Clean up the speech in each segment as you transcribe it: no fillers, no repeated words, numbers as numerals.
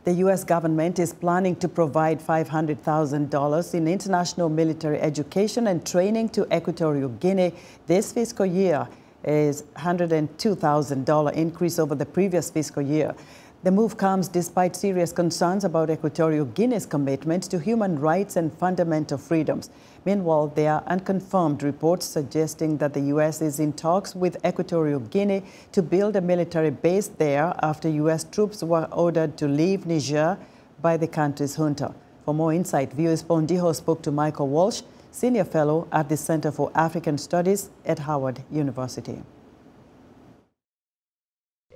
The U.S. government is planning to provide $500,000 in international military education and training to Equatorial Guinea this fiscal year, is $102,000 increase over the previous fiscal year. The move comes despite serious concerns about Equatorial Guinea's commitment to human rights and fundamental freedoms. Meanwhile, there are unconfirmed reports suggesting that the U.S. is in talks with Equatorial Guinea to build a military base there after U.S. troops were ordered to leave Niger by the country's junta. For more insight, viewers Ndiho spoke to Michael Walsh, Senior Fellow at the Center for African Studies at Howard University.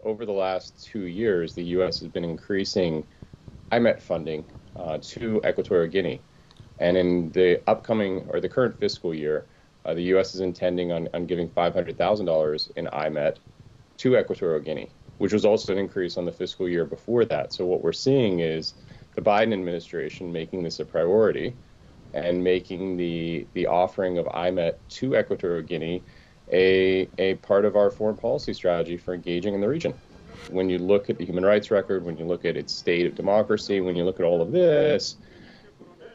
Over the last 2 years, the U.S. has been increasing Imet funding to Equatorial Guinea. And in the upcoming, or the current fiscal year, the U.S. is intending on giving $500,000 in Imet to Equatorial Guinea, which was also an increase on the fiscal year before that. So what we're seeing is the Biden administration making this a priority and making the offering of Imet to Equatorial Guinea a part of our foreign policy strategy for engaging in the region. When you look at the human rights record, when you look at its state of democracy, when you look at all of this,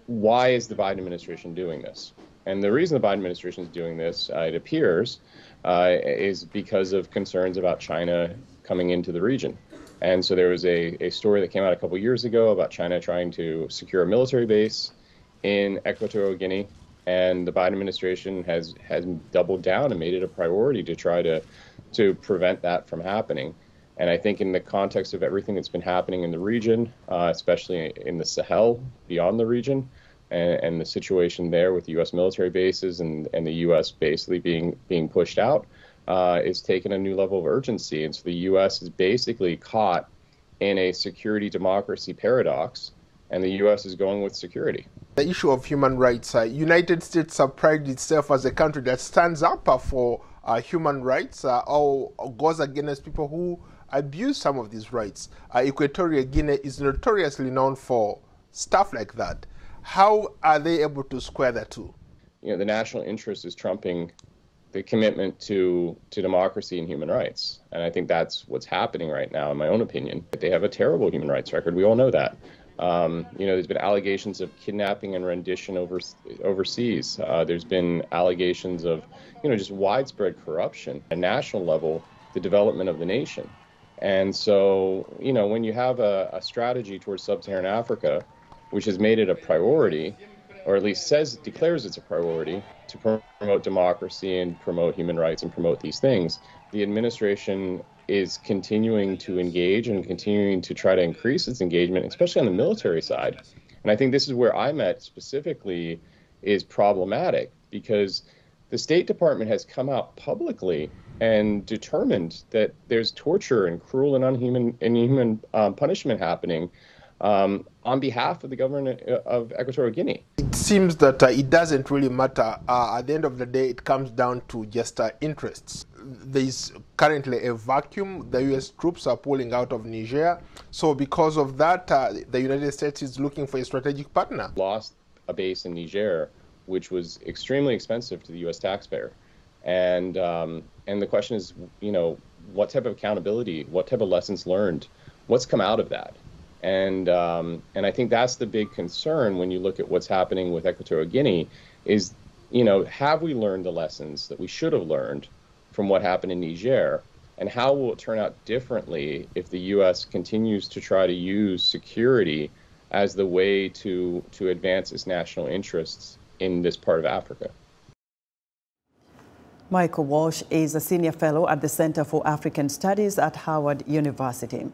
why is the Biden administration doing this? And the reason the Biden administration is doing this, it appears, is because of concerns about China coming into the region. And so there was a story that came out a couple years ago about China trying to secure a military base in Equatorial Guinea. And the Biden administration has doubled down and made it a priority to try to prevent that from happening. And I think in the context of everything that's been happening in the region, especially in the Sahel, beyond the region, and the situation there with the U.S. military bases and the U.S. basically being pushed out, is taken a new level of urgency. And so the U.S. is basically caught in a security democracy paradox, and the U.S. is going with security. The issue of human rights, United States prided itself as a country that stands up for human rights or goes against people who abuse some of these rights. Equatorial Guinea is notoriously known for stuff like that. How are they able to square the two? You know, the national interest is trumping the commitment to democracy and human rights. And I think that's what's happening right now, in my own opinion. They have a terrible human rights record. We all know that. There's been allegations of kidnapping and rendition overseas. There's been allegations of, just widespread corruption at national level, the development of the nation. And so, when you have a strategy towards sub-Saharan Africa, which has made it a priority, or at least declares it's a priority to promote democracy and promote human rights and promote these things, the administration is continuing to engage and continuing to try to increase its engagement, especially on the military side. And I think this is where Imet specifically is problematic, because the State Department has come out publicly and determined that there's torture and cruel and inhuman punishment happening on behalf of the government of Equatorial Guinea. It seems that it doesn't really matter. At the end of the day, it comes down to just interests. There is currently a vacuum. The U.S. troops are pulling out of Niger. So because of that, the United States is looking for a strategic partner. Lost a base in Niger, which was extremely expensive to the U.S. taxpayer. And the question is, what type of accountability, what type of lessons learned, what's come out of that? And I think that's the big concern when you look at what's happening with Equatorial Guinea is, have we learned the lessons that we should have learned from what happened in Niger? And how will it turn out differently if the U.S. continues to try to use security as the way to advance its national interests in this part of Africa? Michael Walsh is a Senior Fellow at the Center for African Studies at Howard University.